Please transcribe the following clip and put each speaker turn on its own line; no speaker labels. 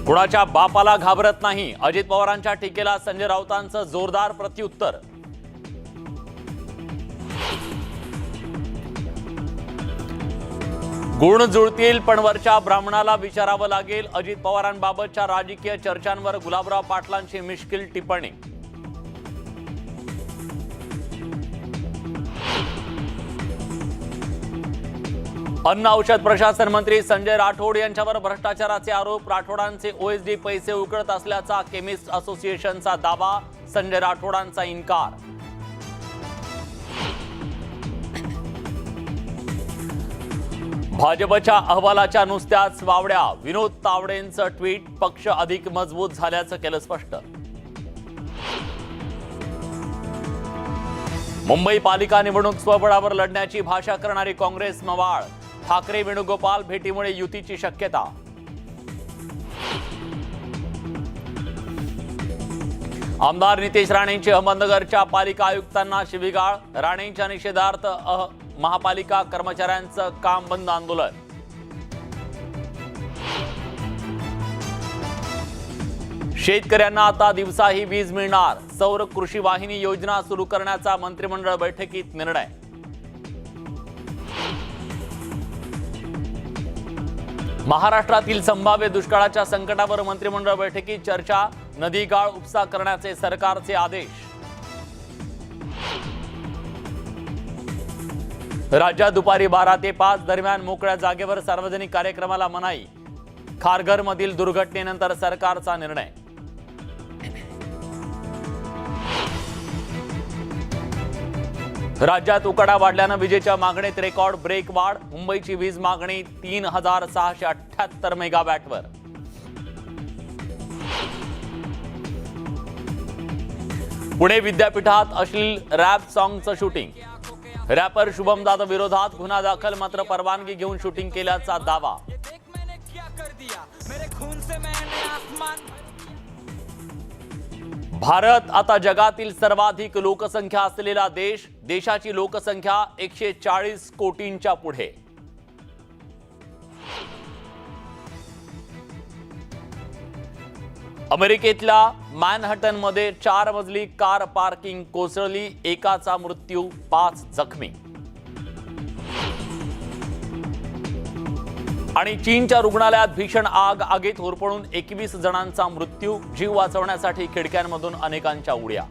कुणाच्या बापाला घाबरत नाही, अजित पवारांच्या टीकेला संजय राऊतांचं जोरदार प्रत्युत्तर. गुण जुळतील पण वरच्या ब्राह्मणाला विचारावं लागेल, अजित पवारांबाबतच्या राजकीय चर्चांवर गुलाबराव पाटलांची मिश्किल टिप्पणी. अन्न औषध प्रशासन मंत्री संजय राठोड यांच्यावर भ्रष्टाचाराचे आरोप. राठोडांचे ओएसडी पैसे उकळत असल्याचा केमिस्ट असोसिएशनचा दावा. संजय राठोडांचा इन्कार. भाजपच्या अहवालाच्या नुसत्याच वावड्या. विनोद तावडेंचं ट्विट. पक्ष अधिक मजबूत झाल्याचं केलं स्पष्ट. मुंबई पालिका निवडणूक स्वबळावर लढण्याची भाषा करणारी काँग्रेस मवाळ. ठाकरे वेणुगोपाल भेटीमुळे युतीची शक्यता. आमदार नितेश राणेंची अहमदनगरच्या पालिका आयुक्तांना शिवीगाळ. राणेंच्या निषेधार्थ महापालिका कर्मचाऱ्यांचं काम बंद आंदोलन. शेतकऱ्यांना आता दिवसाही वीज मिळणार. सौर कृषी वाहिनी योजना सुरू करण्याचा मंत्रिमंडळ बैठकीत निर्णय. महाराष्ट्रातील संभाव्य दुष्काळाच्या संकटावर मंत्रिमंडळ बैठकीत चर्चा. नदी गाळ उपसा करण्याचे सरकारचे आदेश. राज्यात दुपारी 12 ते 5 दरम्यान मोकळ्या जागेवर सार्वजनिक कार्यक्रमाला मनाई. खारघरमधील दुर्घटनेनंतर सरकारचा निर्णय. राज्यात उकाडा वाढल्यानं विजेच्या मागणीत रेकॉर्ड ब्रेक वाढ. मुंबईची वीज मागणी 3678 मेगावॅटवर. पुणे विद्यापीठात अश्लील रॅप सॉंगचं शूटिंग. रॅपर शुभम जाधव विरोधात गुन्हा दाखल. मात्र परवानगी घेऊन शूटिंग केल्याचा दावा. भारत आता जगातील सर्वाधिक लोकसंख्या असलेला देश. देशाची लोकसंख्या 140 कोटींच्या पुढे. अमेरिकेतल्या मॅनहॅटनमध्ये 4 मजली कार पार्किंग कोसळली. एकाचा मृत्यू, 5 जखमी. आणि चीनच्या रुग्णालयात भीषण आग. आगीत होरपळून 21 जणांचा मृत्यू. जीव वाचवण्यासाठी खिडक्यांमधून अनेकांच्या उड्या.